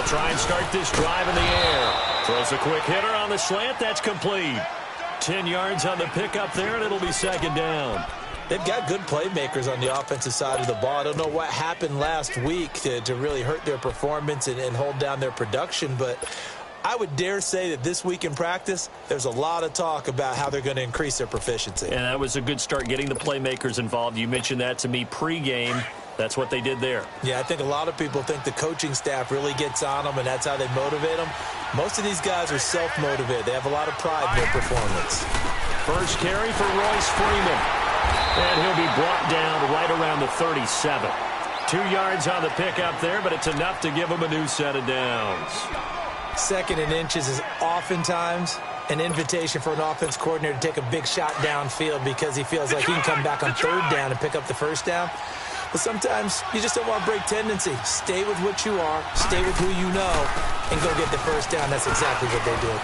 They'll try and start this drive in the air. Throws a quick hitter on the slant. That's complete. 10 yards on the pickup there, and it'll be second down. They've got good playmakers on the offensive side of the ball. I don't know what happened last week to really hurt their performance and hold down their production, but I would dare say that this week in practice, there's a lot of talk about how they're going to increase their proficiency. And that was a good start, getting the playmakers involved. You mentioned that to me pregame. That's what they did there. Yeah, I think a lot of people think the coaching staff really gets on them, and that's how they motivate them. Most of these guys are self-motivated. They have a lot of pride in their performance. First carry for Royce Freeman. And he'll be brought down right around the 37. 2 yards on the pickup there, but it's enough to give him a new set of downs. Second and inches is oftentimes an invitation for an offense coordinator to take a big shot downfield because he feels like he can come back on third down and pick up the first down. But sometimes you just don't want to break tendency. Stay with what you are, stay with who you know, and go get the first down. That's exactly what they did.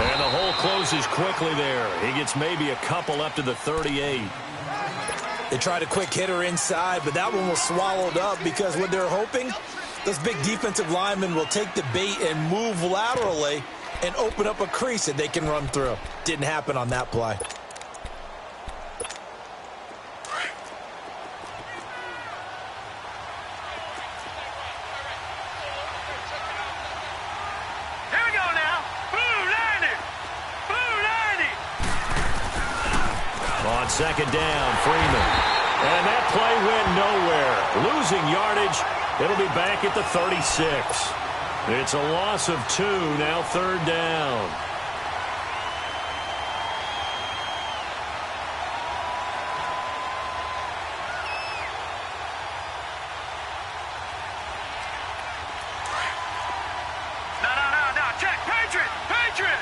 And the hole closes quickly there. He gets maybe a couple up to the 38. They tried a quick hitter inside, but that one was swallowed up because what they're hoping, those big defensive linemen will take the bait and move laterally and open up a crease that they can run through. Didn't happen on that play. On second down, Freeman. And that play went nowhere. Losing yardage. It'll be back at the 36. It's a loss of 2, now third down. No. Check. Patriot.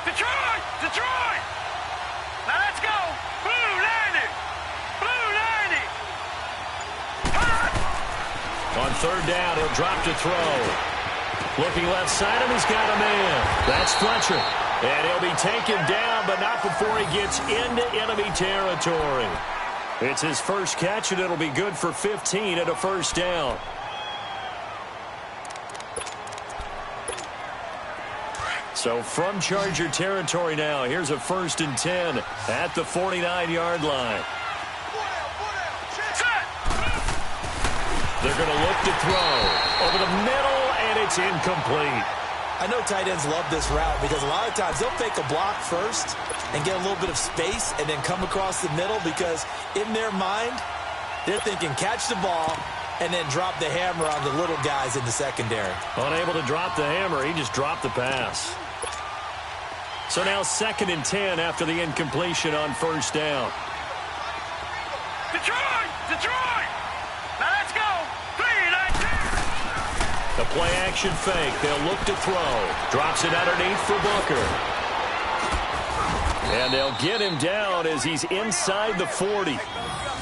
Detroit. Now let's go. Blue 90. On third down, he'll drop to throw. Looking left side, and he's got a man. That's Fletcher. And he'll be taken down, but not before he gets into enemy territory. It's his first catch, and it'll be good for 15 at a first down. So from Charger territory now, here's a 1st and 10 at the 49-yard line. They're going to look to throw over the middle, and it's incomplete. I know tight ends love this route because a lot of times they'll fake a block first and get a little bit of space and then come across the middle because in their mind, they're thinking catch the ball and then drop the hammer on the little guys in the secondary. Unable to drop the hammer, he just dropped the pass. So now 2nd and 10 after the incompletion on first down. Detroit! Now let's go! 3-19! The play action fake. They'll look to throw. Drops it underneath for Booker. And they'll get him down as he's inside the 40.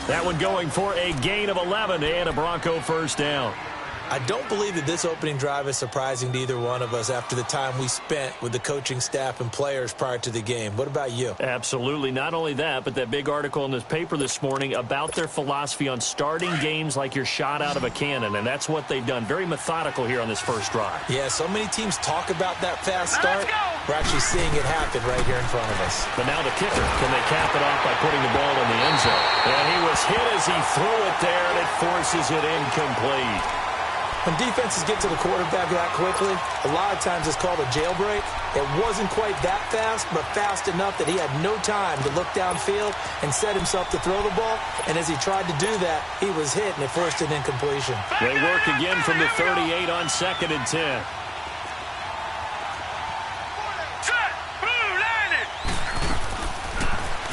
That one going for a gain of 11 and a Bronco first down. I don't believe that this opening drive is surprising to either one of us after the time we spent with the coaching staff and players prior to the game. What about you? Absolutely. Not only that, but that big article in this paper this morning about their philosophy on starting games like you're shot out of a cannon, and that's what they've done. Very methodical here on this first drive. Yeah, so many teams talk about that fast start. We're actually seeing it happen right here in front of us. But now the kicker. Can they cap it off by putting the ball in the end zone? And he was hit as he threw it there, and it forces it incomplete. When defenses get to the quarterback that quickly, a lot of times it's called a jailbreak. It wasn't quite that fast, but fast enough that he had no time to look downfield and set himself to throw the ball. And as he tried to do that, he was hit, and it forced an incompletion. They work again from the 38 on 2nd and 10.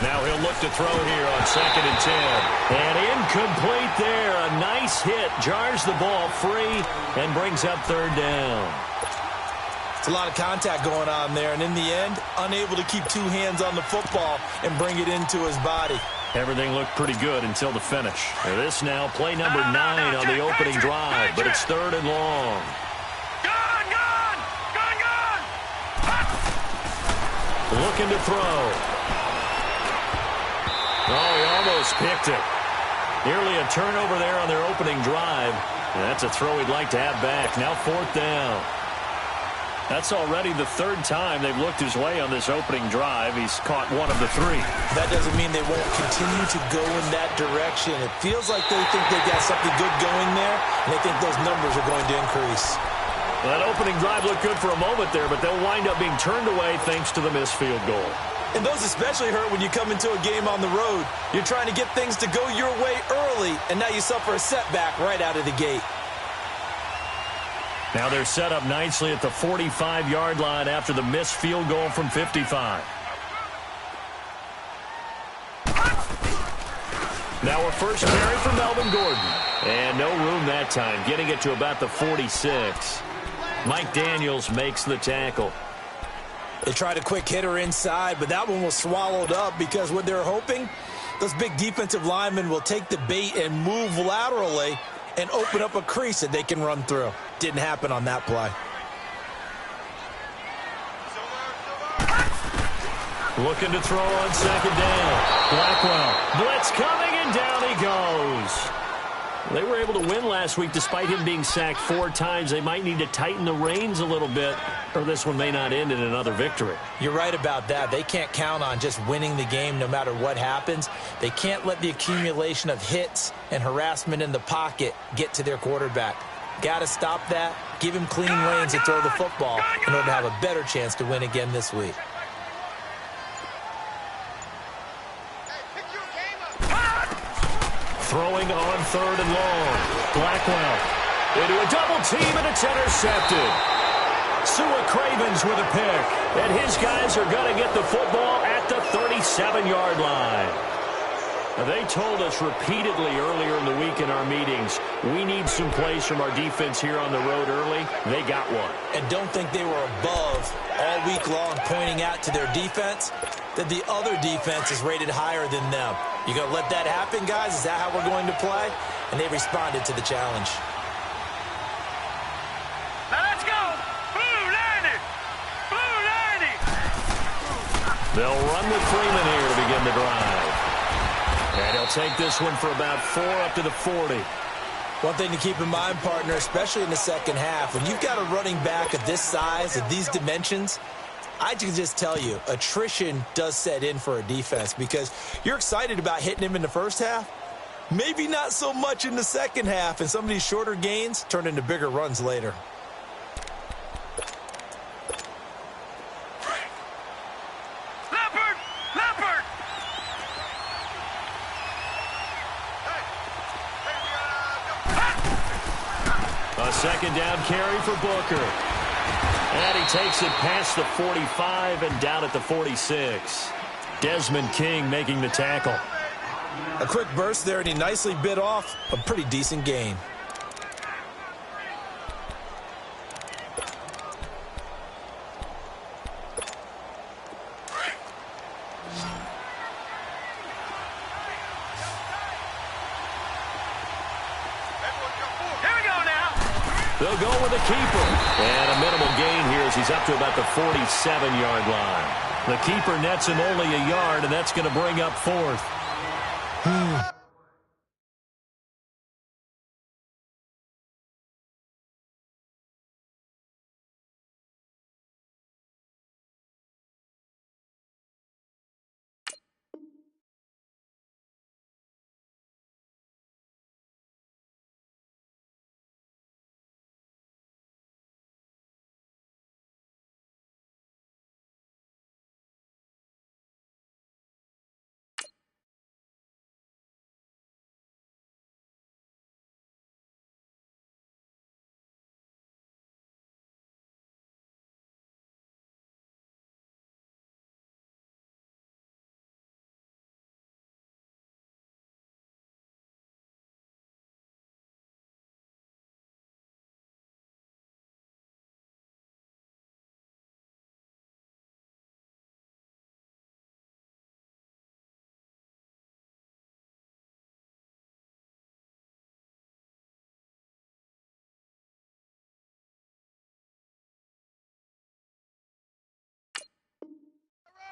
Now he'll look to throw here on 2nd and 10. And incomplete there. A nice hit. Jars the ball free and brings up third down. It's a lot of contact going on there. And in the end, unable to keep 2 hands on the football and bring it into his body. Everything looked pretty good until the finish. This now play number 9 on the opening drive. But it's 3rd and long. Gone! Looking to throw. Oh, he almost picked it. Nearly a turnover there on their opening drive. That's a throw he'd like to have back. Now 4th down. That's already the 3rd time they've looked his way on this opening drive. He's caught 1 of the 3. That doesn't mean they won't continue to go in that direction. It feels like they think they've got something good going there, and they think those numbers are going to increase. Well, that opening drive looked good for a moment there, but they'll wind up being turned away thanks to the missed field goal. And those especially hurt when you come into a game on the road. You're trying to get things to go your way early, and now you suffer a setback right out of the gate. Now they're set up nicely at the 45-yard line after the missed field goal from 55. Now a first carry for Melvin Gordon. And no room that time, getting it to about the 46. Mike Daniels makes the tackle. They tried a quick hitter inside, but that one was swallowed up because what they're hoping, those big defensive linemen will take the bait and move laterally and open up a crease that they can run through. Didn't happen on that play. Looking to throw on 2nd down. Blackwell. Blitz coming, and down he goes. They were able to win last week despite him being sacked 4 times. They might need to tighten the reins a little bit, or this one may not end in another victory. You're right about that. They can't count on just winning the game no matter what happens. They can't let the accumulation of hits and harassment in the pocket get to their quarterback. Got to stop that, give him clean lanes to throw the football in order to have a better chance to win again this week. Throwing on 3rd and long. Blackwell into a double team, and it's intercepted. Sua Cravens with a pick. And his guys are going to get the football at the 37-yard line. Now, they told us repeatedly earlier in the week in our meetings, we need some plays from our defense here on the road early. They got one. And don't think they were above all week long pointing out to their defense that the other defense is rated higher than them. You going to let that happen, guys? Is that how we're going to play? And they responded to the challenge. Now let's go. Blue 90. Blue 90. They'll run with Freeman here to begin the drive. And he'll take this one for about 4 up to the 40. One thing to keep in mind, partner, especially in the second half, when you've got a running back of this size, of these dimensions, I can just tell you, attrition does set in for a defense because you're excited about hitting him in the first half. Maybe not so much in the second half, and some of these shorter gains turn into bigger runs later. Leopard! Leopard! A 2nd down carry for Booker. And he takes it past the 45 and down at the 46. Desmond King making the tackle. A quick burst there, and he nicely bit off a pretty decent gain. They'll go with a keeper. And a minimal gain here as he's up to about the 47-yard line. The keeper nets him only a yard, and that's going to bring up 4th.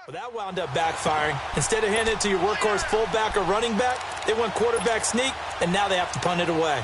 Well, that wound up backfiring. Instead of handing it to your workhorse fullback or running back, they went quarterback sneak, and now they have to punt it away.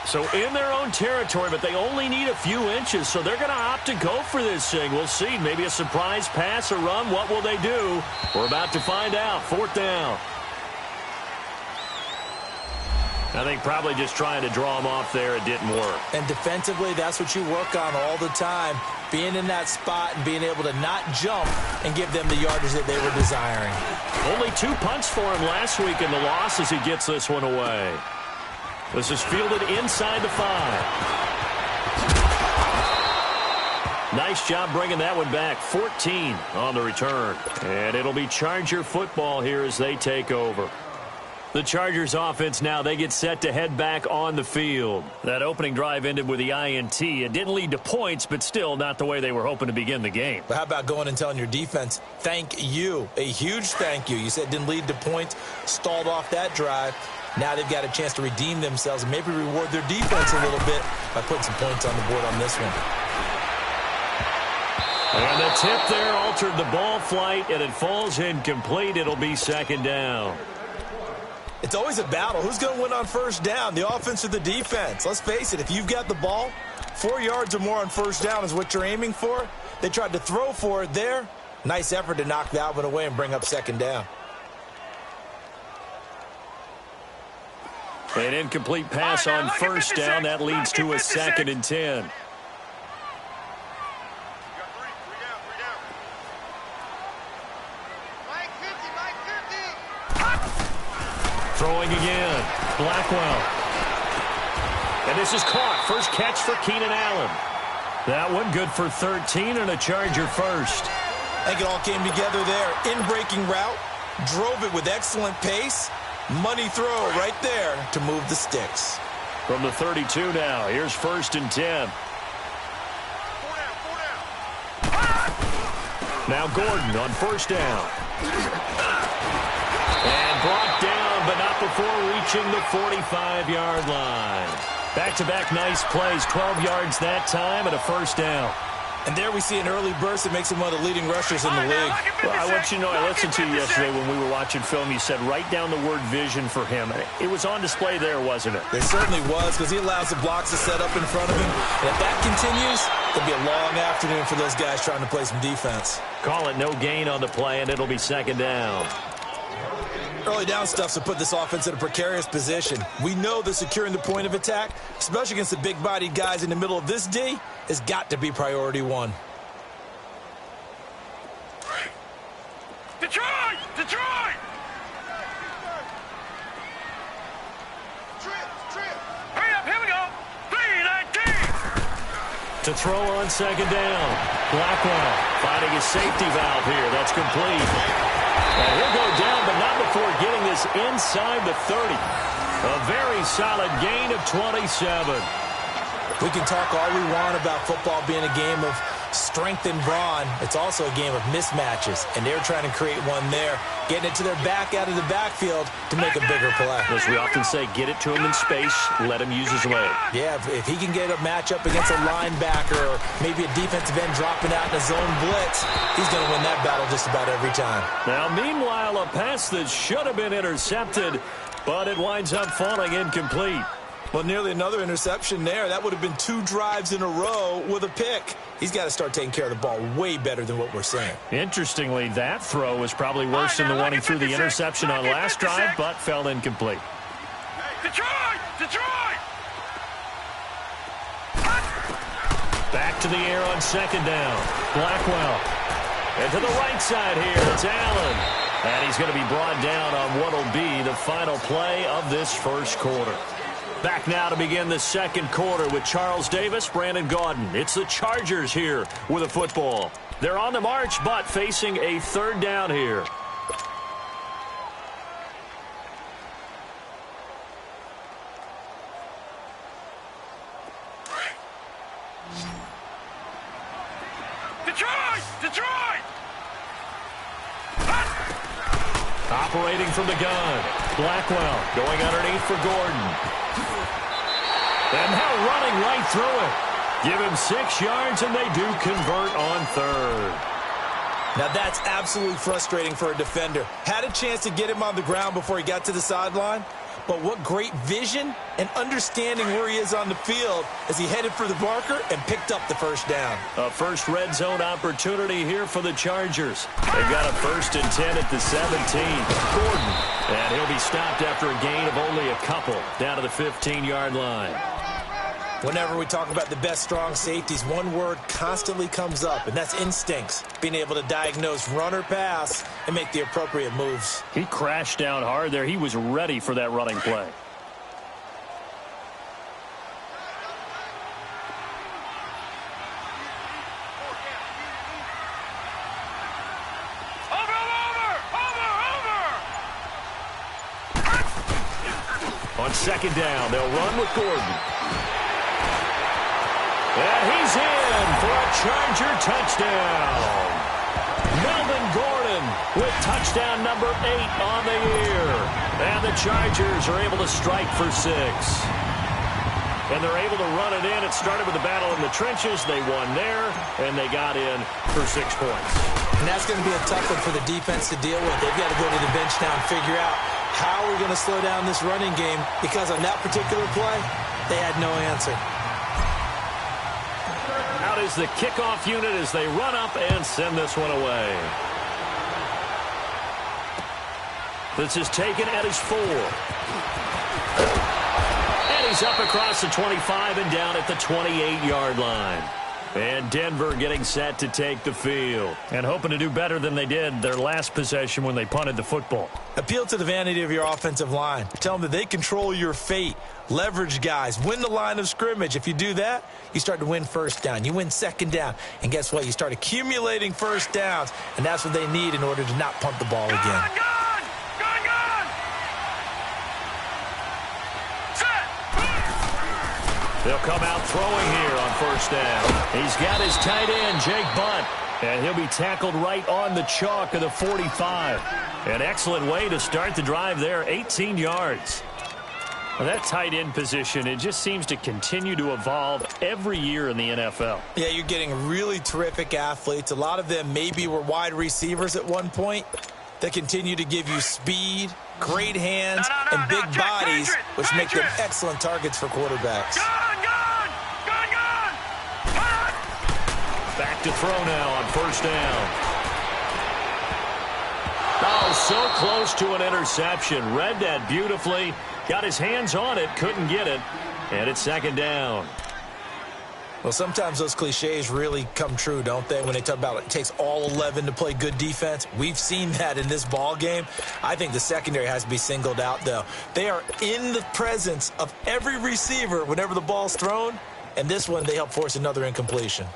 So in their own territory, but they only need a few inches, so they're going to opt to go for this thing. We'll see. Maybe a surprise pass or run. What will they do? We're about to find out. 4th down. I think probably just trying to draw them off there. It didn't work. And defensively, that's what you work on all the time. Being in that spot and being able to not jump and give them the yardage that they were desiring. Only 2 punts for him last week in the loss as he gets this one away. This is fielded inside the 5. Nice job bringing that one back. 14 on the return. And it'll be Charger football here as they take over. The Chargers offense now, they get set to head back on the field. That opening drive ended with the INT. It didn't lead to points, but still not the way they were hoping to begin the game. But how about going and telling your defense, thank you, a huge thank you. You said it didn't lead to points, stalled off that drive. Now they've got a chance to redeem themselves and maybe reward their defense a little bit by putting some points on the board on this one. And the tip there altered the ball flight, and it falls incomplete. It'll be 2nd down. It's always a battle. Who's going to win on 1st down, the offense or the defense? Let's face it, if you've got the ball, 4 yards or more on 1st down is what you're aiming for. They tried to throw for it there. Nice effort to knock that one away and bring up 2nd down. An incomplete pass on 1st down. That leads to a 2nd and 10. Throwing again. Blackwell. And this is caught. First catch for Keenan Allen. That one good for 13 and a Charger first. I think it all came together there. In-breaking route. Drove it with excellent pace. Money throw right there to move the sticks. From the 32 now. Here's 1st and 10. Now Gordon on 1st down. And brought down, but not before reaching the 45-yard line. Back-to-back nice plays, 12 yards that time and a 1st down. And there we see an early burst that makes him one of the leading rushers in the league. Well, I want you to know, I listened to you yesterday when we were watching film. You said write down the word vision for him. It was on display there, wasn't it? It certainly was, because he allows the blocks to set up in front of him. And if that continues, it'll be a long afternoon for those guys trying to play some defense. Call it no gain on the play, and it'll be 2nd down. Early down stuff to put this offense in a precarious position. We know that securing the point of attack, especially against the big-bodied guys in the middle of this D, has got to be priority 1. Detroit! Detroit! Hurry up, here we go! 3-19! To throw on 2nd down. Blackwell finding his safety valve here. That's complete. And he'll go down, but not before getting this inside the 30. A very solid gain of 27. We can talk all we want about football being a game of strength and brawn. It's also a game of mismatches, and they're trying to create one there, getting it to their back out of the backfield to make a bigger play. As we often say, get it to him in space, let him use his leg. Yeah, if he can get a matchup against a linebacker or maybe a defensive end dropping out in a zone blitz, he's going to win that battle just about every time. Now, meanwhile, a pass that should have been intercepted, but it winds up falling incomplete. Well, nearly another interception there. That would have been 2 drives in a row with a pick. He's got to start taking care of the ball way better than what we're seeing. Interestingly, that throw was probably worse than the one he threw the interception on last drive, but fell incomplete. Detroit! Detroit! Back to the air on 2nd down. Blackwell. And to the right side here, it's Allen. And he's going to be brought down on what will be the final play of this first quarter. Back now to begin the second quarter with Charles Davis, Brandon Gaudin. It's the Chargers here with a football. They're on the march, but facing a 3rd down here. Detroit! Detroit! Operating from the gun. Blackwell going underneath for Gordon. And now running right through it. Give him 6 yards, and they do convert on 3rd. Now that's absolutely frustrating for a defender. Had a chance to get him on the ground before he got to the sideline, but what great vision and understanding where he is on the field as he headed for the marker and picked up the first down. A first red zone opportunity here for the Chargers. They've got a 1st and 10 at the 17. Gordon, and he'll be stopped after a gain of only a couple down to the 15-yard line. Whenever we talk about the best strong safeties, one word constantly comes up, and that's instincts. Being able to diagnose run or pass and make the appropriate moves. He crashed down hard there. He was ready for that running play. On 2nd down, they'll run with Gordon. And he's in for a Charger touchdown. Melvin Gordon with touchdown number 8 on the year. And the Chargers are able to strike for 6. And they're able to run it in. It started with a battle in the trenches. They won there, and they got in for 6 points. And that's going to be a tough one for the defense to deal with. They've got to go to the bench now and figure out how we're going to slow down this running game, because on that particular play, they had no answer. Out is the kickoff unit as they run up and send this one away. This is taken at his 4. And he's up across the 25 and down at the 28-yard line. And Denver getting set to take the field. And hoping to do better than they did their last possession when they punted the football. Appeal to the vanity of your offensive line. Tell them that they control your fate. Leverage guys. Win the line of scrimmage. If you do that, you start to win 1st down. You win 2nd down. And guess what? You start accumulating 1st downs. And that's what they need in order to not punt the ball again. They'll come out throwing here on 1st down. He's got his tight end, Jake Butt. And he'll be tackled right on the chalk of the 45. An excellent way to start the drive there, 18 yards. Well, that tight end position, it just seems to continue to evolve every year in the NFL. Yeah, you're getting really terrific athletes. A lot of them maybe were wide receivers at one point. They continue to give you speed, great hands, and big bodies, which make them excellent targets for quarterbacks. Back to throw now on 1st down. Oh, so close to an interception. Read that beautifully. Got his hands on it, couldn't get it. And it's 2nd down. Well, sometimes those cliches really come true, don't they? When they talk about it takes all 11 to play good defense. We've seen that in this ball game. I think the secondary has to be singled out, though. They are in the presence of every receiver whenever the ball's thrown. And this one, they help force another incompletion.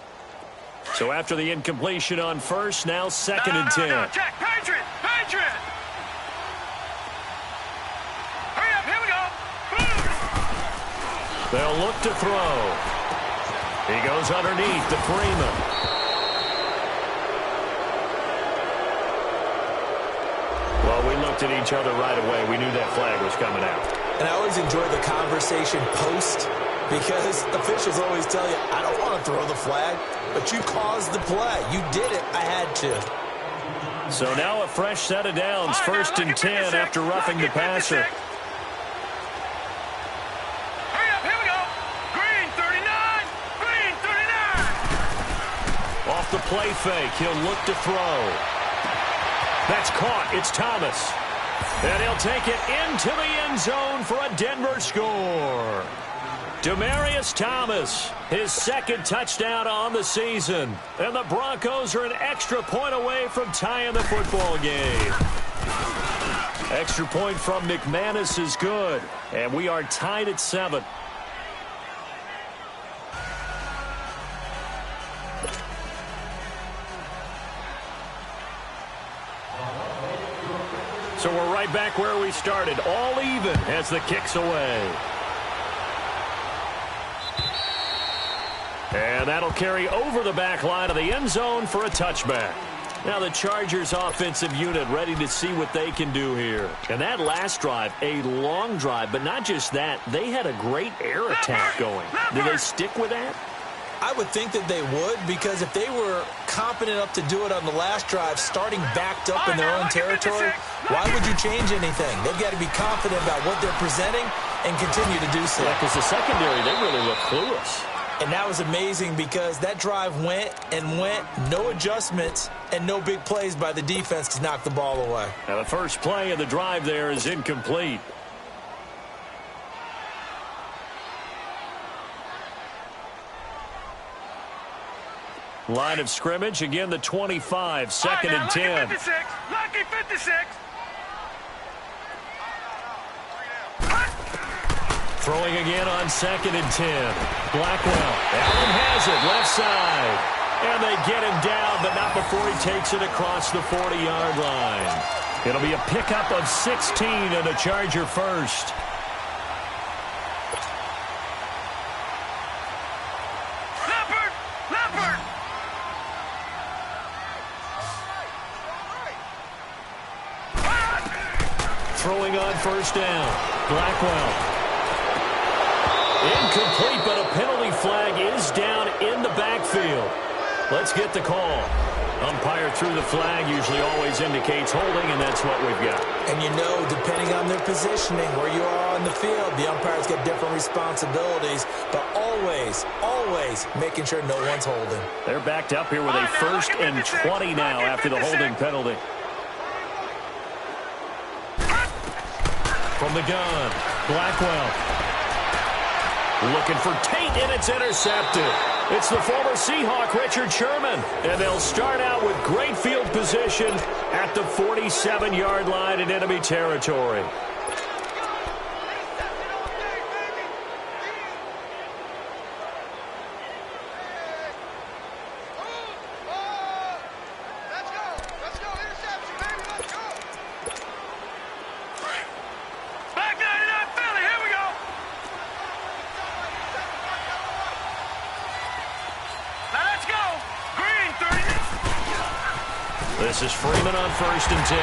So after the incompletion on 1st, now 2nd and 10. Check, Patriot! Hurry up, here we go! They'll look to throw. He goes underneath to Freeman. Well, we looked at each other right away. We knew that flag was coming out. And I always enjoy the conversation post, because officials always tell you, I don't want to throw the flag, but you caused the play. You did it. I had to. So now a fresh set of downs, 1st and 10 after roughing the passer. The play fake. He'll look to throw. That's caught. It's Thomas. And he'll take it into the end zone for a Denver score. Demaryius Thomas, his 2nd touchdown on the season. And the Broncos are an extra point away from tying the football game. Extra point from McManus is good. And we are tied at 7. So we're right back where we started, all even as the kick's away. And that'll carry over the back line of the end zone for a touchback. Now the Chargers offensive unit ready to see what they can do here. And that last drive, a long drive, but not just that. They had a great air attack going. Do they stick with that? I would think that they would, because if they were competent enough to do it on the last drive, starting backed up in their own territory, why would you change anything? They've got to be confident about what they're presenting and continue to do so. Because the secondary, they really look clueless. And that was amazing because that drive went and went, no adjustments, and no big plays by the defense to knock the ball away. Now the first play of the drive there is incomplete. Line of scrimmage, again the 25, second and 10. Lucky 56. Lucky 56. Throwing again on second and 10. Blackwell. Allen has it, left side. And they get him down, but not before he takes it across the 40-yard line. It'll be a pickup of 16 and a Charger first. Throwing on first down. Blackwell. Incomplete, but a penalty flag is down in the backfield. Let's get the call. Umpire threw the flag, usually always indicates holding, and that's what we've got. And you know, depending on their positioning, where you are on the field, the umpire's got different responsibilities, but always, always making sure no one's holding. They're backed up here with a first and 20 now after the holding penalty. From the gun, Blackwell. Looking for Tate, and it's intercepted. It's the former Seahawk, Richard Sherman. And they'll start out with great field position at the 47-yard line in enemy territory. This is Freeman on first and 10.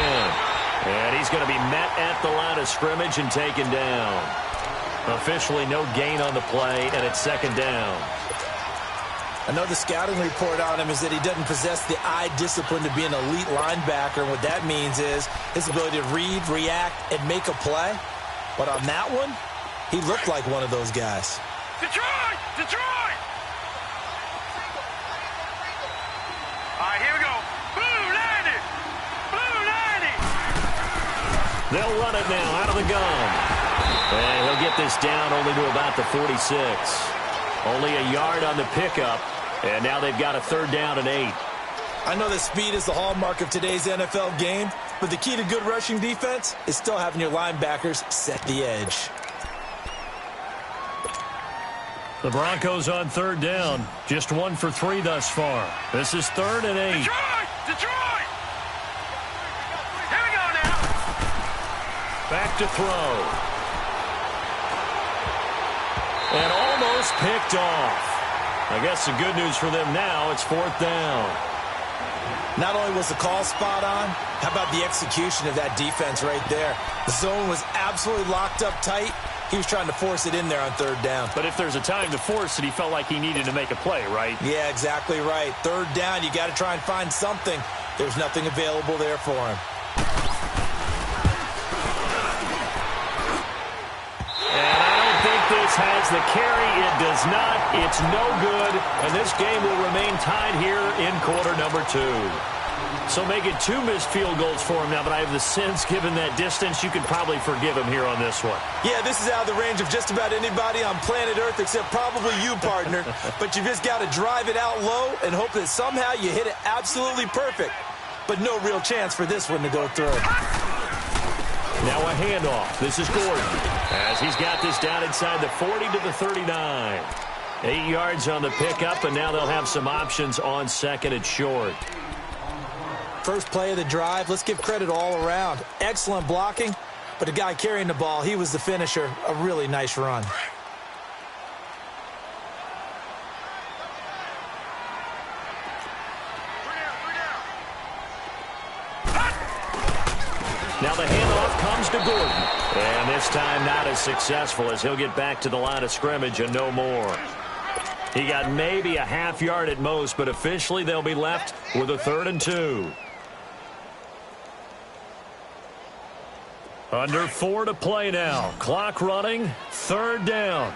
And he's going to be met at the line of scrimmage and taken down. Officially no gain on the play, and it's second down. I know the scouting report on him is that he doesn't possess the eye discipline to be an elite linebacker. And what that means is his ability to read, react, and make a play. But on that one, he looked like one of those guys. Detroit! Detroit! All right, here we go. Blue 90! Blue 90! They'll run it now out of the gun. And he'll get this down only to about the 46. Only a yard on the pickup. And now they've got a third down and 8. I know that speed is the hallmark of today's NFL game, but the key to good rushing defense is still having your linebackers set the edge. The Broncos on third down. Just 1 for 3 thus far. This is third and 8. Detroit! Detroit! Here we go now. Back to throw. And almost picked off. I guess the good news for them now, it's fourth down. Not only was the call spot on, how about the execution of that defense right there? The zone was absolutely locked up tight. He was trying to force it in there on third down. But if there's a time to force it, he felt like he needed to make a play, right? Yeah, exactly right. Third down, you got to try and find something. There's nothing available there for him. And I don't think this has the carry. It does not. It's no good. And this game will remain tied here in quarter number 2. So make it 2 missed field goals for him now, but I have the sense, given that distance, you could probably forgive him here on this one. Yeah, this is out of the range of just about anybody on planet Earth except probably you, partner. But you just got to drive it out low and hope that somehow you hit it absolutely perfect. But no real chance for this one to go through. Now a handoff. This is Gordon, as he's got this down inside the 40 to the 39. 8 yards on the pickup, and now they'll have some options on second and short. First play of the drive, let's give credit all around. Excellent blocking, but the guy carrying the ball, he was the finisher. A really nice run. Now the handoff comes to Gordon. And this time not as successful, as he'll get back to the line of scrimmage and no more. He got maybe a half yard at most, but officially they'll be left with a 3rd and 2. Under 4 to play now. Clock running. 3rd down.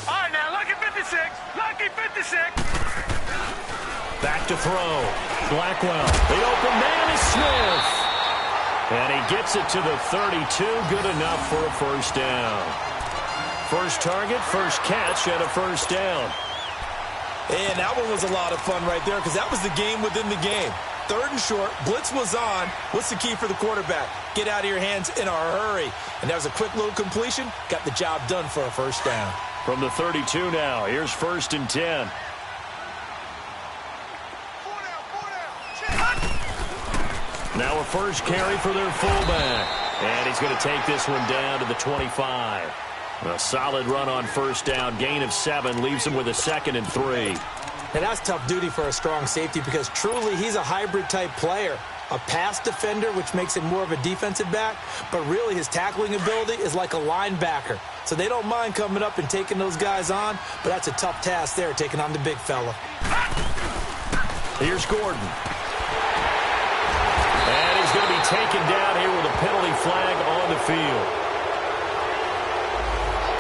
All right, now, lucky 56. Lucky 56. Back to throw. Blackwell. The open man is Smith. And he gets it to the 32. Good enough for a 1st down. First target, first catch, and a 1st down. And that one was a lot of fun right there because that was the game within the game. 3rd and short, blitz was on. What's the key for the quarterback? Get out of your hands in a hurry. And that was a quick little completion. Got the job done for a 1st down. From the 32 now, here's 1st and 10. Now a first carry for their fullback. And he's going to take this one down to the 25. A solid run on 1st down. Gain of 7 leaves him with a 2nd and 3. Now, that's tough duty for a strong safety because truly he's a hybrid-type player. A pass defender, which makes him more of a defensive back, but really his tackling ability is like a linebacker. So they don't mind coming up and taking those guys on, but that's a tough task there, taking on the big fella. Here's Gordon. And he's going to be taken down here with a penalty flag on the field.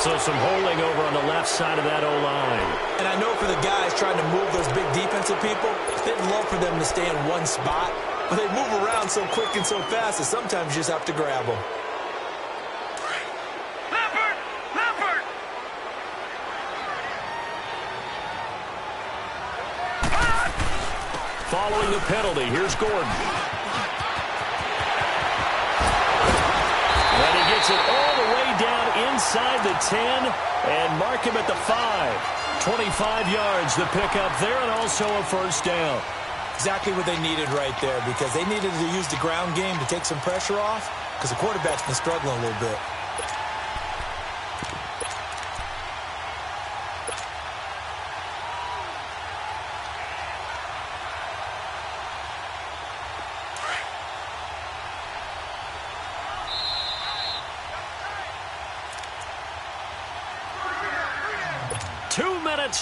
So some holding over on the left side of that O-line. And I know for the guys trying to move those big defensive people, they'd love for them to stay in one spot, but they move around so quick and so fast that sometimes you just have to grab them. Leopard! Following the penalty, here's Gordon. And he gets it all the way down inside the 10 and mark him at the 5. 25 yards to pick up there and also a 1st down. Exactly what they needed right there because they needed to use the ground game to take some pressure off because the quarterback's been struggling a little bit.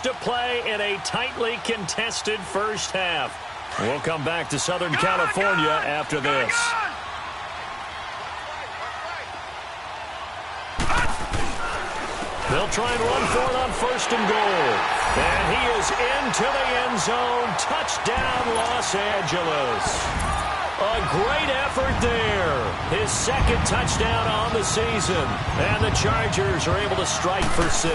To play in a tightly contested first half. We'll come back to Southern California after this. They'll try and run for it on 1st and goal. And he is into the end zone. Touchdown, Los Angeles. A great effort there. His 2nd touchdown on the season. And the Chargers are able to strike for 6.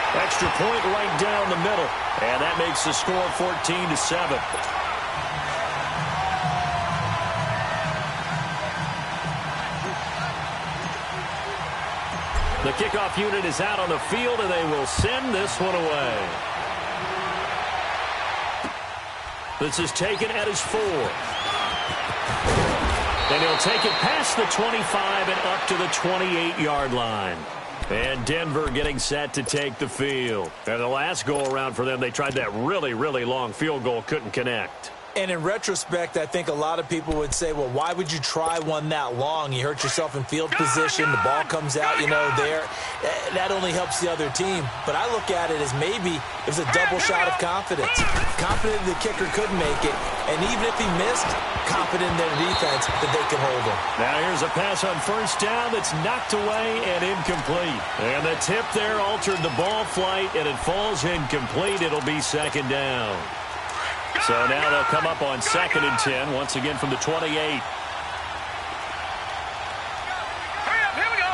Extra point right down the middle. And that makes the score 14-7. The kickoff unit is out on the field, and they will send this one away. This is taken at his 4. And he'll take it past the 25 and up to the 28-yard line. And Denver getting set to take the field. And the last go-around for them, they tried that really, really long field goal, couldn't connect. And in retrospect, I think a lot of people would say, well, why would you try one that long? You hurt yourself in field position. The ball comes out, there. That only helps the other team. But I look at it as maybe it was a double shot of confidence. Confident the kicker could make it. And even if he missed, confident in their defense that they can hold him. Now here's a pass on 1st down that's knocked away and incomplete. And the tip there altered the ball flight, and it falls incomplete. It'll be 2nd down. So now they'll come up on 2nd and 10, once again from the 28. Hurry up, here we go.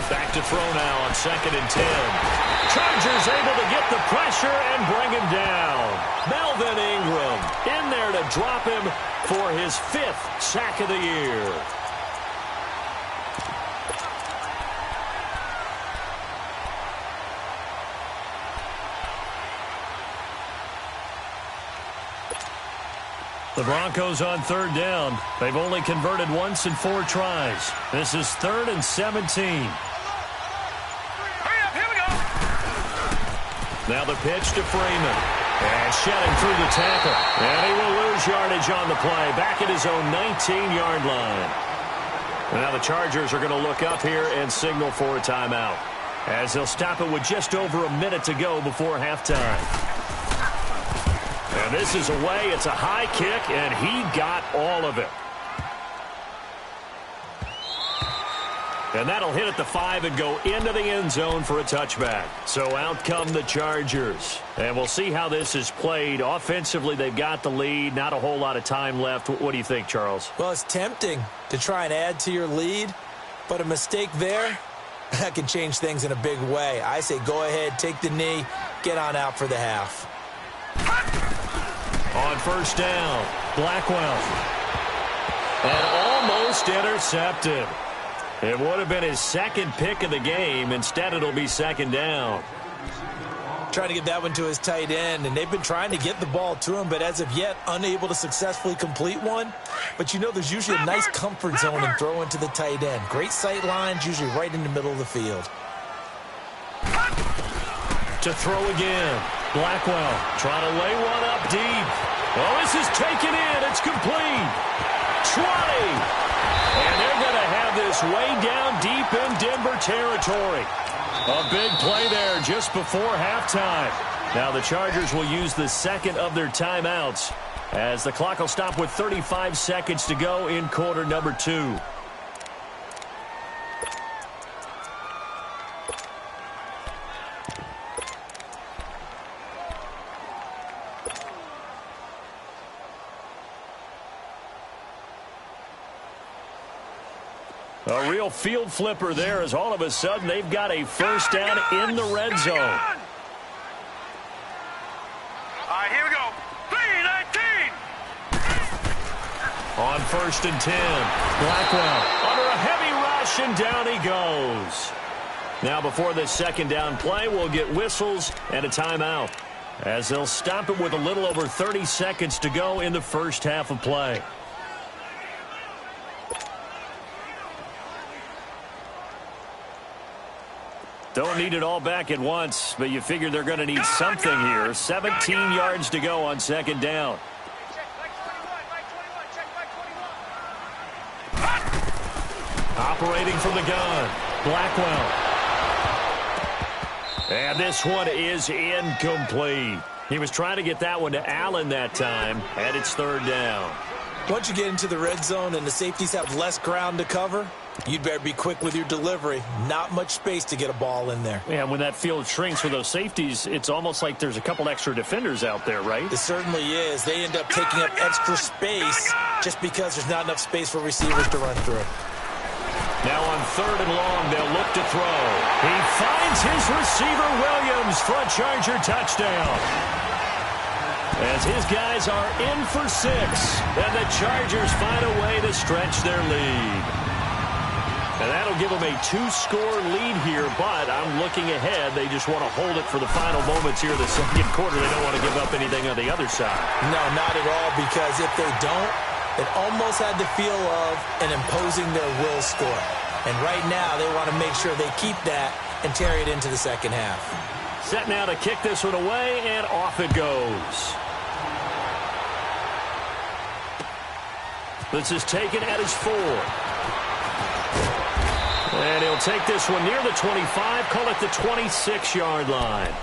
Back to throw now on 2nd and 10. Chargers able to get the pressure and bring him down. Melvin Ingram in there to drop him for his 5th sack of the year. The Broncos on 3rd down. They've only converted once in 4 tries. This is 3rd and 17. Hurry up, here we go. Now the pitch to Freeman. And shedding through the tackle. And he will lose yardage on the play. Back at his own 19-yard line. Now the Chargers are going to look up here and signal for a timeout, as they'll stop it with just over a minute to go before halftime. And this is away. It's a high kick, and he got all of it. And that'll hit at the 5 and go into the end zone for a touchback. So out come the Chargers. And we'll see how this is played. Offensively, they've got the lead. Not a whole lot of time left. What do you think, Charles? Well, it's tempting to try and add to your lead, but a mistake there, that can change things in a big way. I say go ahead, take the knee, get on out for the half. On first down, Blackwell. And almost intercepted. It would have been his second pick of the game. Instead, it'll be second down. Trying to get that one to his tight end, and they've been trying to get the ball to him, but as of yet, unable to successfully complete one. But you know there's usually a nice comfort zone in throwing to the tight end. Great sight lines, usually right in the middle of the field. To throw again. Blackwell trying to lay one up deep. Oh, this is taken in. It's complete. 20. And they're going to have this way down deep in Denver territory. A big play there just before halftime. Now the Chargers will use the second of their timeouts as the clock will stop with 35 seconds to go in quarter number 2. A real field flipper there as all of a sudden they've got a first down in the red zone. All right, here we go. 3-19. On first and 10, Blackwell under a heavy rush, and down he goes. Now before this second down play, we'll get whistles and a timeout, as they'll stop it with a little over 30 seconds to go in the first half of play. Don't need it all back at once, but you figure they're going to need something here. 17 yards to go on second down. Operating from the gun, Blackwell. And this one is incomplete. He was trying to get that one to Allen that time, and it's third down. Once you get into the red zone and the safeties have less ground to cover, you'd better be quick with your delivery. Not much space to get a ball in there. Yeah, when that field shrinks for those safeties, it's almost like there's a couple extra defenders out there, right? It certainly is. They end up taking up extra space just because there's not enough space for receivers to run through. Now on third and long, they'll look to throw. He finds his receiver, Williams, for a Charger touchdown. As his guys are in for 6, and the Chargers find a way to stretch their lead. And that'll give them a 2-score lead here, but I'm looking ahead. They just want to hold it for the final moments here of the second quarter. They don't want to give up anything on the other side. No, not at all, because if they don't, it almost had the feel of an imposing their will score. And right now, they want to make sure they keep that and carry it into the second half. Set now to kick this one away, and off it goes. This is taken at his 4. And he'll take this one near the 25, call it the 26-yard line.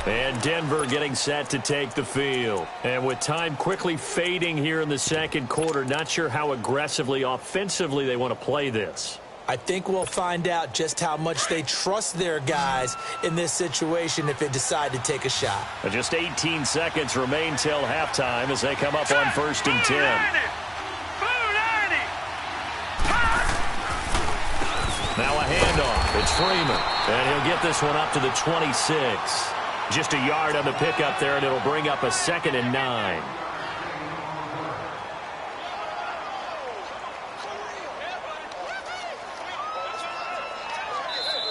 And Denver getting set to take the field. And with time quickly fading here in the second quarter, not sure how aggressively, offensively they want to play this. I think we'll find out just how much they trust their guys in this situation if they decide to take a shot. Just 18 seconds remain till halftime as they come up on first and 10. Now a handoff. It's Freeman. And he'll get this one up to the 26. Just a yard on the pickup there, and it'll bring up a 2nd and 9.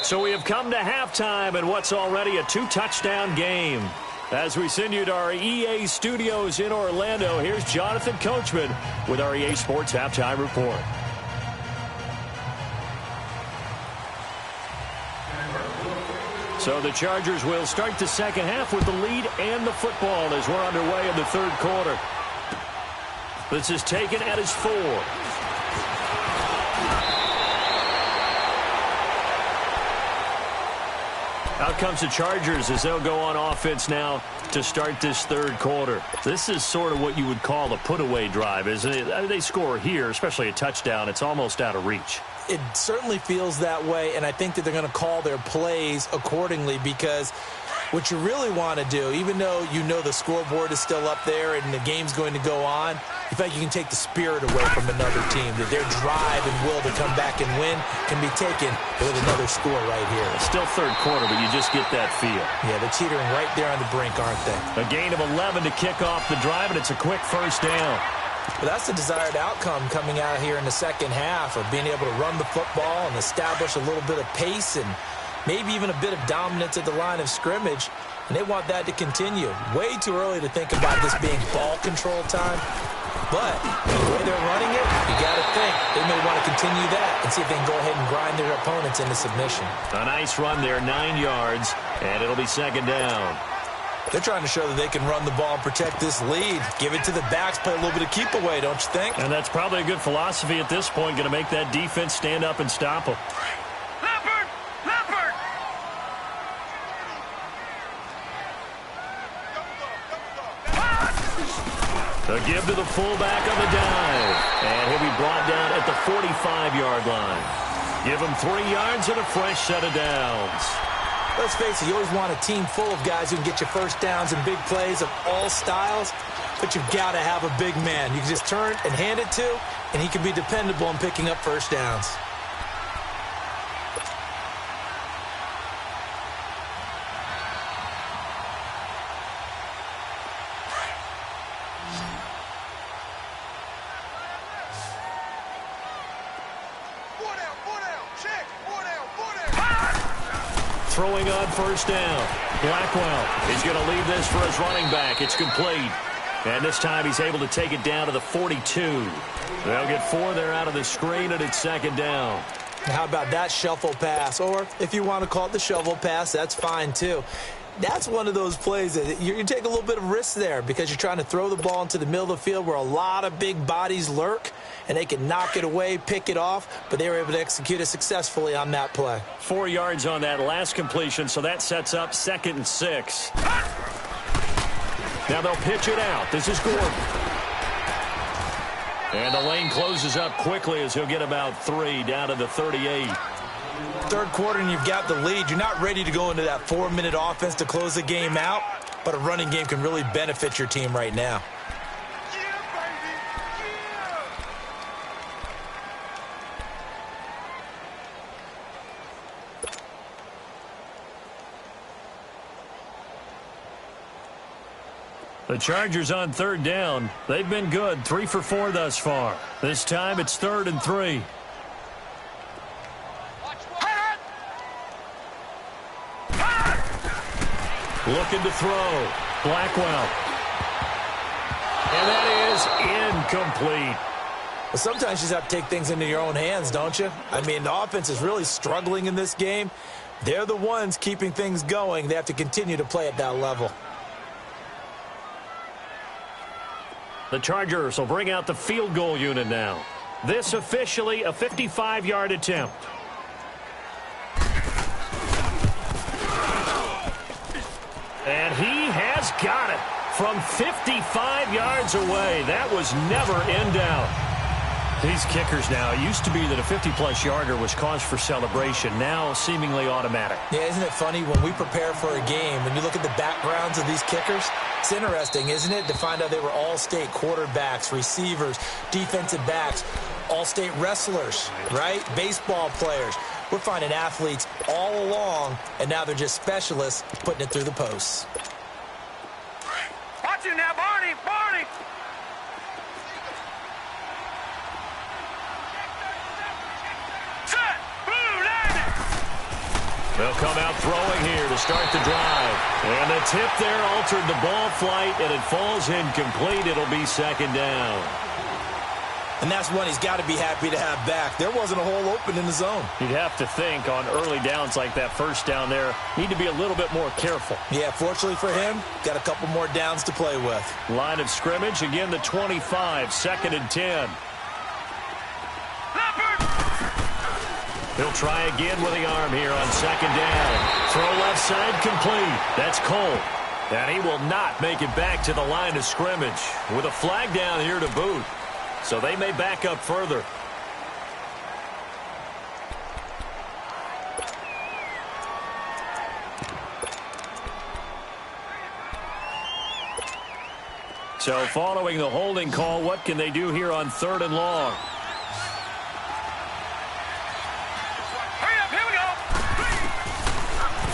So we have come to halftime in what's already a 2-touchdown game. As we send you to our EA studios in Orlando, here's Jonathan Coachman with our EA Sports Halftime Report. So the Chargers will start the second half with the lead and the football as we're underway in the third quarter. This is taken at his 4. Out comes the Chargers as they'll go on offense now to start this third quarter. This is sort of what you would call a put-away drive, isn't it? They score here, especially a touchdown. It's almost out of reach. It certainly feels that way, and I think that they're going to call their plays accordingly, because what you really want to do, even though you know the scoreboard is still up there and the game's going to go on, you feel like you can take the spirit away from another team, that their drive and will to come back and win can be taken with another score right here. It's still third quarter, but you just get that feel. Yeah, they're teetering right there on the brink, aren't they? A gain of 11 to kick off the drive, and it's a quick first down. Well, that's the desired outcome coming out here in the second half, of being able to run the football and establish a little bit of pace and maybe even a bit of dominance at the line of scrimmage, and they want that to continue. Way too early to think about this being ball control time, but the way they're running it, you got to think they may want to continue that and see if they can go ahead and grind their opponents into submission. A nice run there, 9 yards, and it'll be second down. They're trying to show that they can run the ball and protect this lead. Give it to the backs, play a little bit of keep away, don't you think? And that's probably a good philosophy at this point, going to make that defense stand up and stop them. Leopard! Leopard! A give to the fullback on the dive. And he'll be brought down at the 45-yard line. Give him 3 yards and a fresh set of downs. Let's face it, you always want a team full of guys who can get you first downs and big plays of all styles, but you've got to have a big man you can just turn and hand it to, and he can be dependable in picking up first downs. Throwing on first down. Blackwell is going to leave this for his running back. It's complete. And this time he's able to take it down to the 42. They'll get 4 there out of the screen, and it's second down. How about that shuffle pass? Or if you want to call it the shovel pass, that's fine too. That's one of those plays that you take a little bit of risk there, because you're trying to throw the ball into the middle of the field where a lot of big bodies lurk, and they can knock it away, pick it off, but they were able to execute it successfully on that play. 4 yards on that last completion, so that sets up 2nd and 6. Now they'll pitch it out. This is Gordon. And the lane closes up quickly as he'll get about 3 down to the 38. Third quarter and you've got the lead. You're not ready to go into that 4-minute offense to close the game out, but a running game can really benefit your team right now. The Chargers on third down. They've been good, 3 for 4 thus far. This time it's 3rd and 3. Looking to throw. Blackwell. And that is incomplete. Well, sometimes you just have to take things into your own hands, don't you? I mean, the offense is really struggling in this game. They're the ones keeping things going. They have to continue to play at that level. The Chargers will bring out the field goal unit now. This officially a 55-yard attempt. And he has got it from 55 yards away. That was never in doubt. These kickers now, it used to be that a 50-plus yarder was cause for celebration. Now seemingly automatic. Yeah, isn't it funny when we prepare for a game, when you look at the backgrounds of these kickers, it's interesting, isn't it, to find out they were all-state quarterbacks, receivers, defensive backs, all-state wrestlers, right? Baseball players. We're finding athletes all along, and now they're just specialists putting it through the posts. Watch it now, Barney! Barney! Set! Blue landing! They'll come out throwing here to start the drive. And the tip there altered the ball flight, and it falls incomplete. It'll be second down. And that's one he's got to be happy to have back. There wasn't a hole open in the zone. You'd have to think on early downs like that first down there, need to be a little bit more careful. Yeah, fortunately for him, got a couple more downs to play with. Line of scrimmage, again the 25, 2nd and 10. Leopard! He'll try again with the arm here on second down. Throw left side complete. That's Cole. And he will not make it back to the line of scrimmage with a flag down here to boot. So they may back up further. So following the holding call, what can they do here on 3rd and long? Hurry up, here we go.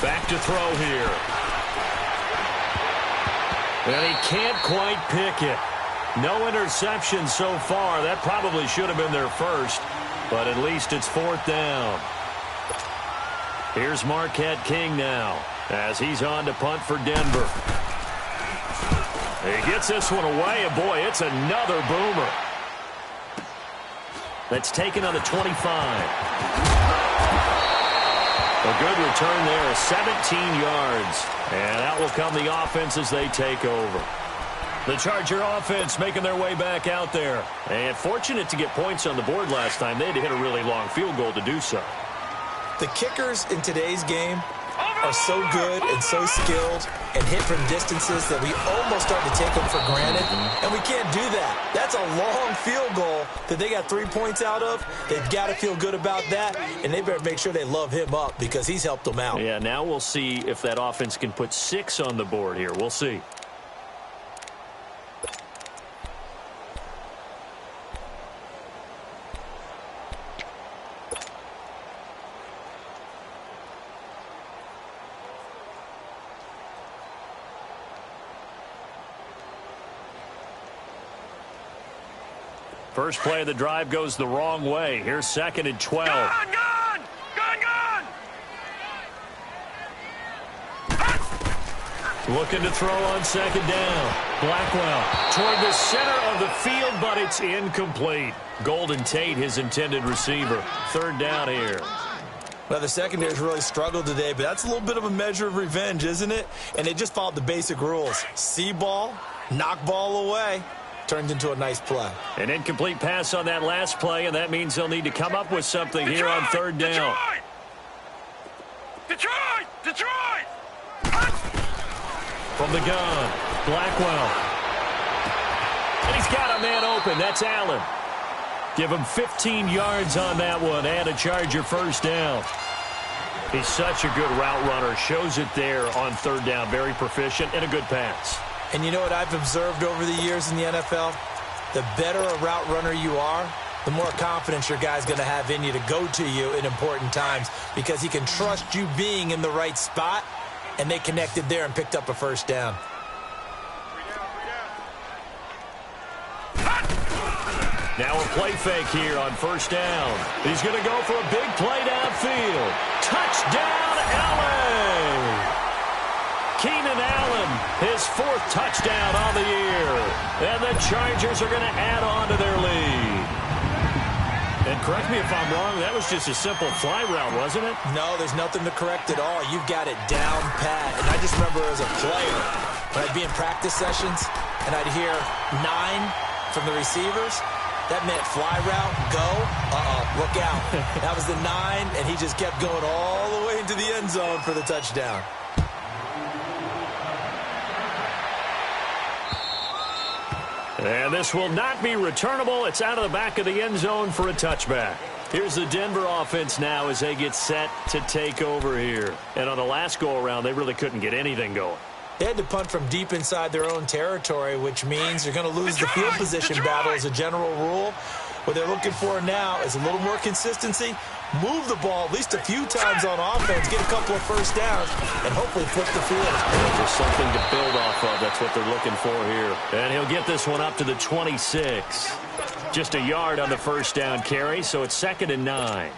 Back to throw here. And he can't quite pick it. No interception so far. That probably should have been their first, but at least it's 4th down. Here's Marquette King now as he's on to punt for Denver. He gets this one away, and boy, it's another boomer. That's taken on the 25. A good return there, 17 yards. And out will come the offense as they take over. The Charger offense making their way back out there. And fortunate to get points on the board last time. They had to hit a really long field goal to do so. The kickers in today's game are so good and so skilled and hit from distances that we almost start to take them for granted. And we can't do that. That's a long field goal that they got 3 points out of. They've got to feel good about that, and they better make sure they love him up because he's helped them out. Yeah, now we'll see if that offense can put 6 on the board here. We'll see. First play of the drive goes the wrong way. Here's 2nd and 12. Gone! Looking to throw on 2nd down. Blackwell toward the center of the field, but it's incomplete. Golden Tate, his intended receiver. 3rd down here. Well, the secondary's really struggled today, but that's a little bit of a measure of revenge, isn't it? And they just followed the basic rules. See ball, knock ball away. Turned into a nice play. An incomplete pass on that last play, and that means they'll need to come up with something here on 3rd down. Detroit! From the gun, Blackwell. And he's got a man open. That's Allen. Give him 15 yards on that one and a Charger 1st down. He's such a good route runner. Shows it there on 3rd down. Very proficient and a good pass. And you know what I've observed over the years in the NFL? The better a route runner you are, the more confidence your guy's going to have in you to go to you in important times because he can trust you being in the right spot, and they connected there and picked up a 1st down. Now a play fake here on 1st down. He's going to go for a big play downfield. Touchdown, Allen! Keenan Allen, his 4th touchdown on the year. And the Chargers are going to add on to their lead. And correct me if I'm wrong, that was just a simple fly route, wasn't it? No, there's nothing to correct at all. You've got it down pat. And I just remember as a player, when I'd be in practice sessions and I'd hear 9 from the receivers, that meant fly route, go, look out. That was the 9, and he just kept going all the way into the end zone for the touchdown. And this will not be returnable. It's out of the back of the end zone for a touchback. Here's the Denver offense now as they get set to take over here. And on the last go-around, they really couldn't get anything going. They had to punt from deep inside their own territory, which means they're going to lose the field position battle as a general rule. What they're looking for now is a little more consistency, move the ball at least a few times on offense, get a couple of 1st downs, and hopefully flip the field. And there's something to build off of. That's what they're looking for here. And he'll get this one up to the 26. Just a yard on the 1st down carry, so it's 2nd and 9.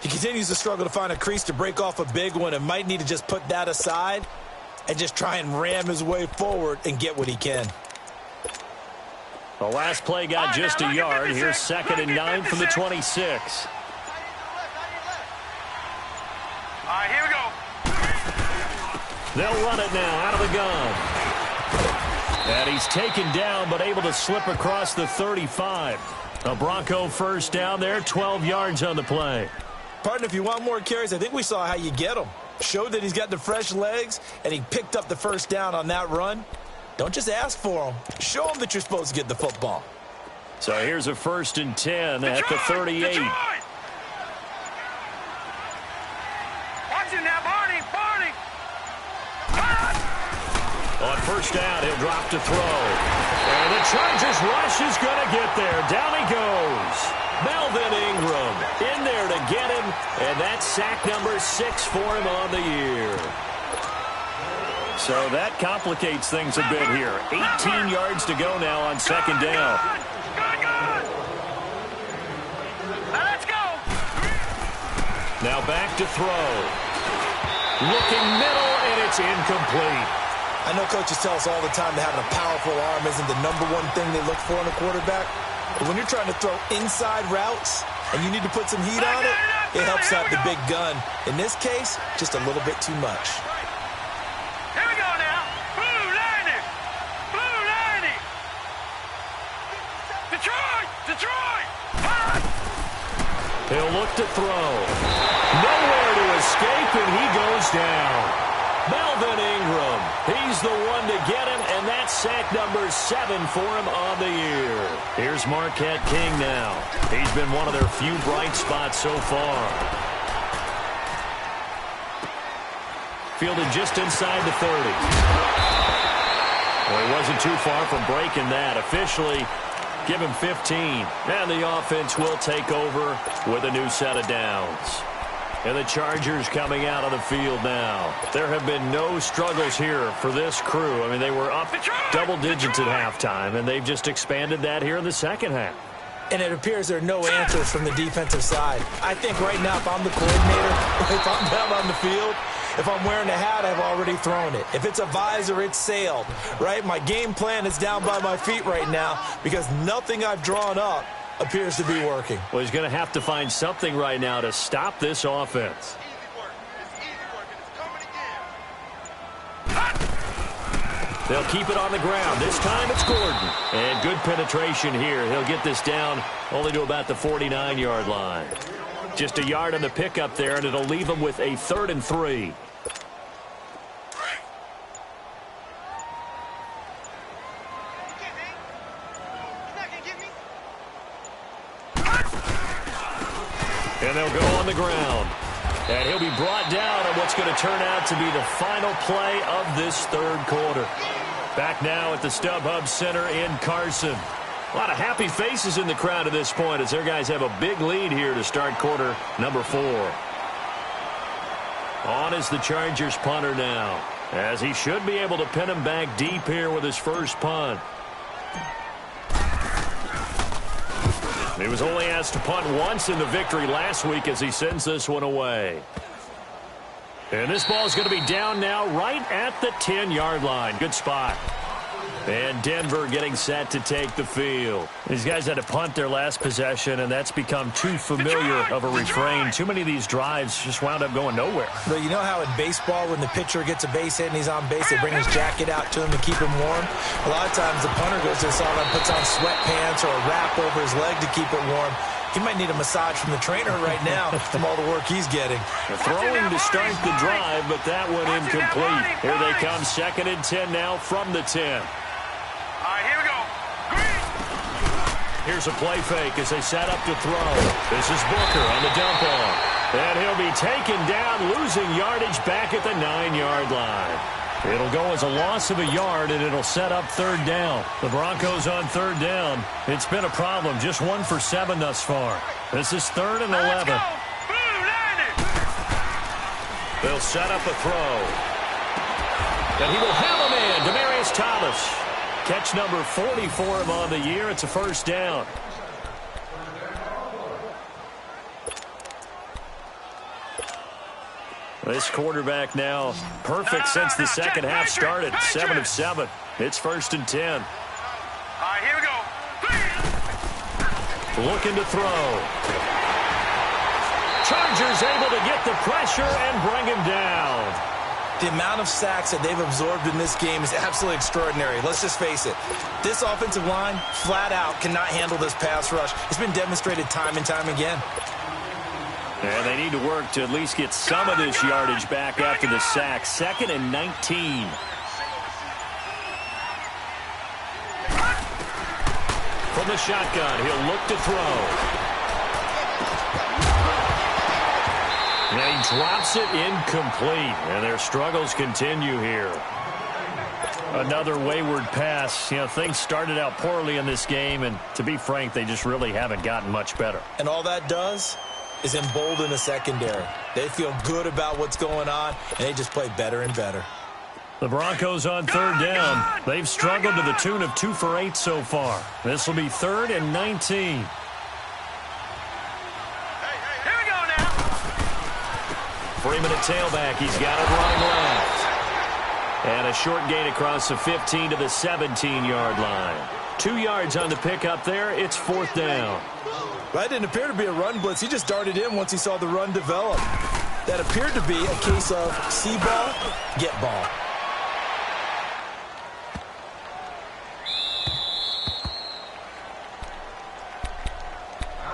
He continues to struggle to find a crease to break off a big one and might need to just put that aside and just try and ram his way forward and get what he can. The last play got just a yard. Here's 2nd and 9 from the 26. All right, here we go. They'll run it now out of the gun. And he's taken down but able to slip across the 35. A Bronco 1st down there, 12 yards on the play. Partner, if you want more carries, I think we saw how you get them. Showed that he's got the fresh legs, and he picked up the first down on that run. Don't just ask for him. Show him that you're supposed to get the football. So here's a 1st and 10 at the 38. Detroit. Watch it now, Barney. On 1st down, he'll drop to throw. And the Chargers rush is going to get there. Down he goes. Melvin Ingram in there to get him, and that's sack number 6 for him on the year. So that complicates things a bit here. 18 yards to go now on 2nd down. Good. Now let's go. Now back to throw. Looking middle, and it's incomplete. I know coaches tell us all the time that having a powerful arm isn't the #1 thing they look for in a quarterback. But when you're trying to throw inside routes and you need to put some heat on it, it helps out the big gun. In this case, just a little bit too much. Here we go now. Blue 90. Detroit. He'll look to throw. Nowhere to escape, and he goes down. Melvin Ingram, he's the one to get him, and that's sack number 7 for him on the year. Here's Marquette King now. He's been one of their few bright spots so far. Fielded just inside the 30. Well, he wasn't too far from breaking that. Officially, give him 15. And the offense will take over with a new set of downs. And the Chargers coming out on the field now. There have been no struggles here for this crew. I mean, they were up double digits at halftime, and they've just expanded that here in the second half. And it appears there are no answers from the defensive side. I think right now, if I'm the coordinator, if I'm down on the field, if I'm wearing a hat, I've already thrown it. If it's a visor, it's sailed, right? My game plan is down by my feet right now because nothing I've drawn up appears to be working. Well, he's going to have to find something right now to stop this offense. They'll keep it on the ground. This time it's Gordon. And good penetration here. He'll get this down only to about the 49-yard line. Just a yard on the pickup there, and it'll leave him with a 3rd and 3. And they'll go on the ground. And he'll be brought down on what's going to turn out to be the final play of this 3rd quarter. Back now at the StubHub Center in Carson. A lot of happy faces in the crowd at this point as their guys have a big lead here to start quarter number 4. On is the Chargers punter now, as he should be able to pin him back deep here with his first punt. He was only asked to punt once in the victory last week as he sends this one away. And this ball is going to be down now right at the 10-yard line. Good spot. And Denver getting set to take the field. These guys had to punt their last possession, and that's become too familiar of a refrain. Too many of these drives just wound up going nowhere. But you know how in baseball, when the pitcher gets a base hit and he's on base, they bring his jacket out to him to keep him warm? A lot of times the punter goes to the sideline, puts on sweatpants or a wrap over his leg to keep it warm. He might need a massage from the trainer right now from all the work he's getting. Throwing to start the drive, but that one incomplete. Here they come, 2nd and 10 now from the 10. All right, here we go. Green. Here's a play fake as they set up to throw. This is Booker on the dump off. And he'll be taken down, losing yardage back at the 9-yard line. It'll go as a loss of a yard, and it'll set up 3rd down. The Broncos on 3rd down. It's been a problem. Just 1 for 7 thus far. This is 3rd and 11. They'll set up a throw. And he will have a man, Demaryius Thomas. Catch number 40 for him on the year. It's a 1st down. This quarterback now perfect since the second half started. 7 of 7. It's 1st and 10. All right, here we go. Looking to throw. Chargers able to get the pressure and bring him down. The amount of sacks that they've absorbed in this game is absolutely extraordinary. Let's just face it. This offensive line, flat out, cannot handle this pass rush. It's been demonstrated time and time again. And they need to work to at least get some of this yardage back after the sack. 2nd and 19. From the shotgun, he'll look to throw. And he drops it incomplete. And their struggles continue here. Another wayward pass. You know, things started out poorly in this game, and to be frank, they just really haven't gotten much better. And all that does is embolden the secondary. They feel good about what's going on, and they just play better and better. The Broncos on 3rd down. They've struggled to the tune of 2 for 8 so far. This will be 3rd and 19. Here we go now. Freeman at tailback. He's got it running left. And a short gain across the 15 to the 17-yard line. 2 yards on the pickup there. It's 4th down. That didn't appear to be a run blitz. He just darted in once he saw the run develop. That appeared to be a case of see ball, get ball.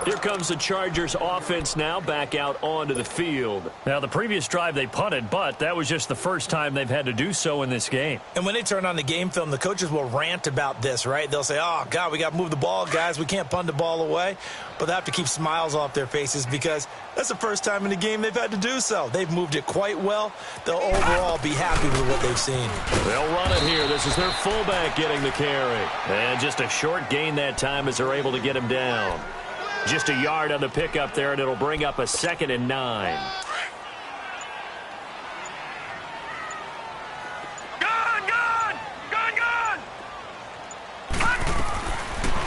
Here comes the Chargers offense now back out onto the field. Now, the previous drive they punted, but that was just the first time they've had to do so in this game. And when they turn on the game film, the coaches will rant about this, right? They'll say, oh, God, we got to move the ball, guys. We can't punt the ball away. But they have to keep smiles off their faces because that's the first time in the game they've had to do so. They've moved it quite well. They'll overall be happy with what they've seen. They'll run it here. This is their fullback getting the carry. And just a short gain that time as they're able to get him down. Just a yard on the pickup there, and it'll bring up a 2nd and 9. Gun!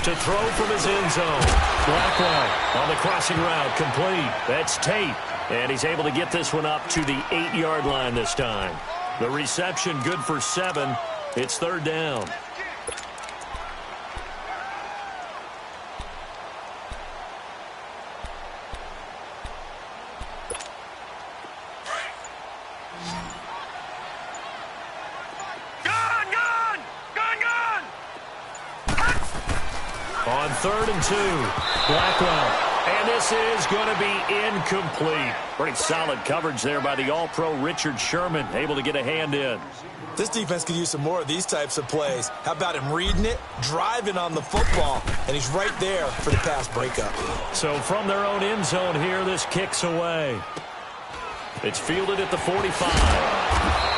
To throw from his end zone. Blackwell on the crossing route, complete. That's Tate, and he's able to get this one up to the 8-yard line this time. The reception good for 7. It's 3rd down. On 3rd and 2, Blackwell. And this is going to be incomplete. Pretty solid coverage there by the All-Pro Richard Sherman, able to get a hand in. This defense could use some more of these types of plays. How about him reading it, driving on the football, and he's right there for the pass breakup. So from their own end zone here, this kicks away. It's fielded at the 45.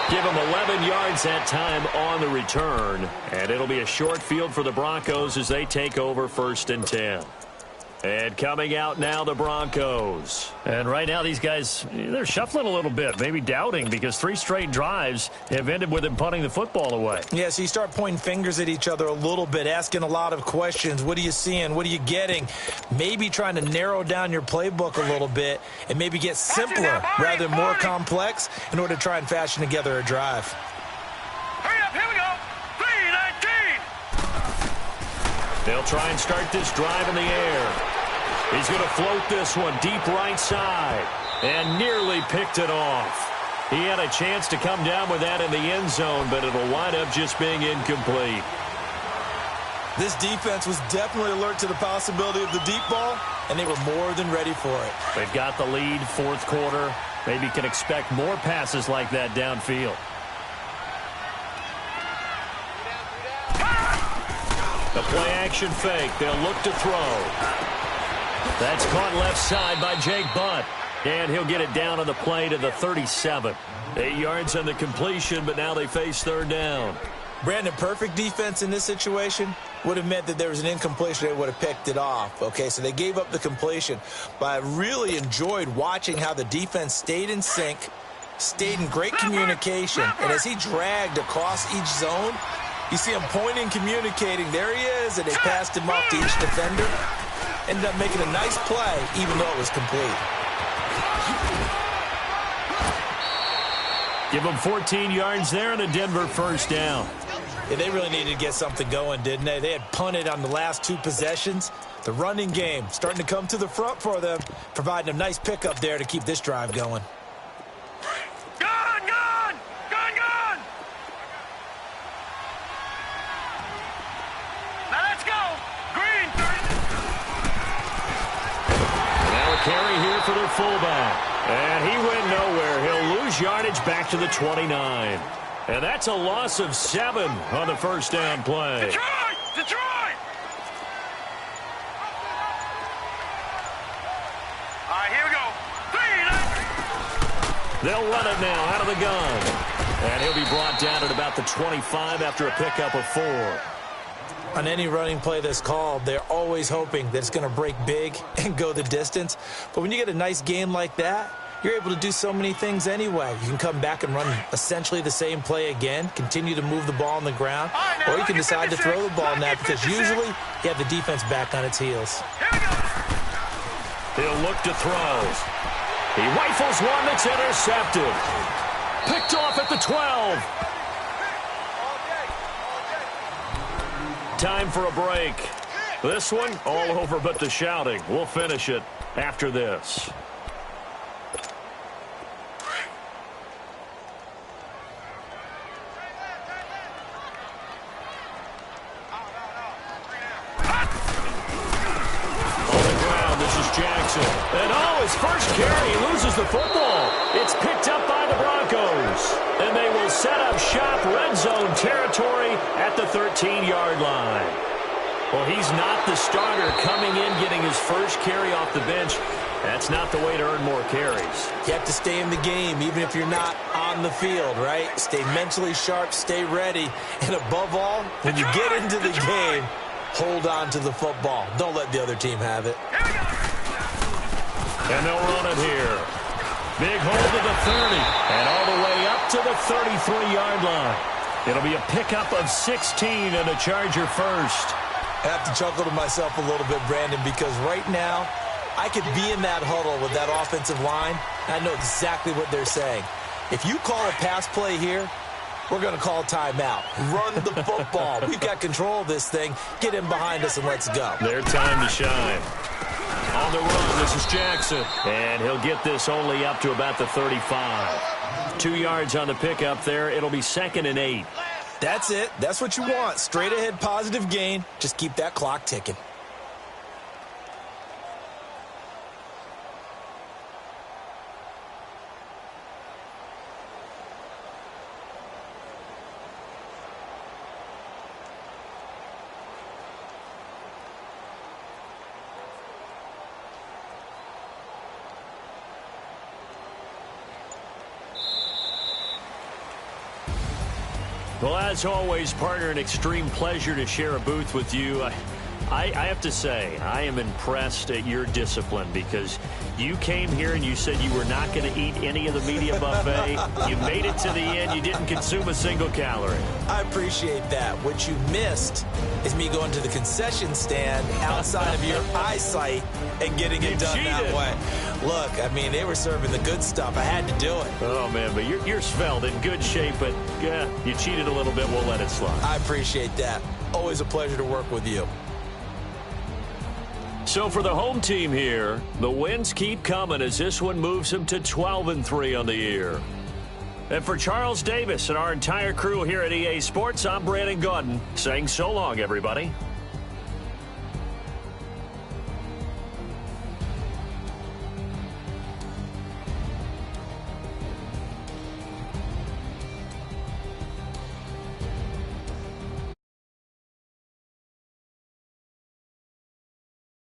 Give him 11 yards that time on the return. And it'll be a short field for the Broncos as they take over 1st and 10. And coming out now, the Broncos. And right now, these guys, they're shuffling a little bit, maybe doubting, because 3 straight drives have ended with them punting the football away. Yeah, so you start pointing fingers at each other a little bit, asking a lot of questions. What are you seeing? What are you getting? Maybe trying to narrow down your playbook a little bit and maybe get simpler rather than more complex in order to try and fashion together a drive. Hurry up, here we go. 3-19. They'll try and start this drive in the air. He's going to float this one deep right side and nearly picked it off. He had a chance to come down with that in the end zone, but it'll wind up just being incomplete. This defense was definitely alert to the possibility of the deep ball, and they were more than ready for it. They've got the lead, 4th quarter. Maybe can expect more passes like that downfield. The play-action fake. They'll look to throw. That's caught left side by Jake Butt. And he'll get it down on the play to the 37. 8 yards on the completion, but now they face 3rd down. Brandon, perfect defense in this situation would have meant that there was an incompletion. They would have picked it off. Okay, so they gave up the completion. But I really enjoyed watching how the defense stayed in sync, stayed in great communication. And as he dragged across each zone, you see him pointing, communicating. There he is, and they passed him off to each defender. Ended up making a nice play, even though it was complete. Give them 14 yards there and a Denver 1st down. Yeah, they really needed to get something going, didn't they? They had punted on the last 2 possessions. The running game starting to come to the front for them, providing a nice pickup there to keep this drive going. Now let's go. Green. Carry here for fullback. And he went nowhere. He'll lose yardage back to the 29. And that's a loss of 7 on the first down play. Detroit! Detroit! All right, here we go. 3, They'll run it now out of the gun. And he'll be brought down at about the 25 after a pickup of 4. On any running play that's called, they're always hoping that it's going to break big and go the distance. But when you get a nice game like that, you're able to do so many things anyway. You can come back and run essentially the same play again, continue to move the ball on the ground, or you can decide to throw the ball now because usually you have the defense back on its heels. He'll look to throw. He rifles one that's intercepted. Picked off at the 12. Time for a break. This one, all over but the shouting. We'll finish it after this. On the ground, this is Jackson. And his first carry, he loses the football. It's picked up by the Broncos. And they will set up shop red zone territory at the 13-yard line. Well, he's not the starter coming in, getting his first carry off the bench. That's not the way to earn more carries. You have to stay in the game, even if you're not on the field, right? Stay mentally sharp, stay ready. And above all, when you get into the game, hold on to the football. Don't let the other team have it. And they'll run it here. Big hold to the 30. And all the way up to the 33-yard line. It'll be a pickup of 16 and a Charger first. I have to chuckle to myself a little bit, Brandon, because right now, I could be in that huddle with that offensive line, and I know exactly what they're saying. If you call a pass play here, we're going to call timeout. Run the football. We've got control of this thing. Get in behind us and let's go. Their time to shine. On the run, this is Jackson. And he'll get this only up to about the 35. 2 yards on the pickup there. It'll be 2nd and 8. That's it. That's what you want. Straight ahead positive gain. Just keep that clock ticking. Well, as always, partner, an extreme pleasure to share a booth with you. I have to say, I am impressed at your discipline because you came here and you said you were not going to eat any of the media buffet. You made it to the end. You didn't consume a single calorie. I appreciate that. What you missed is me going to the concession stand outside of your eyesight and getting it done that way. Look, I mean, they were serving the good stuff. I had to do it. Oh, man, but you're svelte, in good shape, but you cheated a little bit. We'll let it slide. I appreciate that. Always a pleasure to work with you. So for the home team here, the wins keep coming as this one moves them to 12-3 on the year. And for Charles Davis and our entire crew here at EA Sports, I'm Brandon Gaudin saying so long, everybody.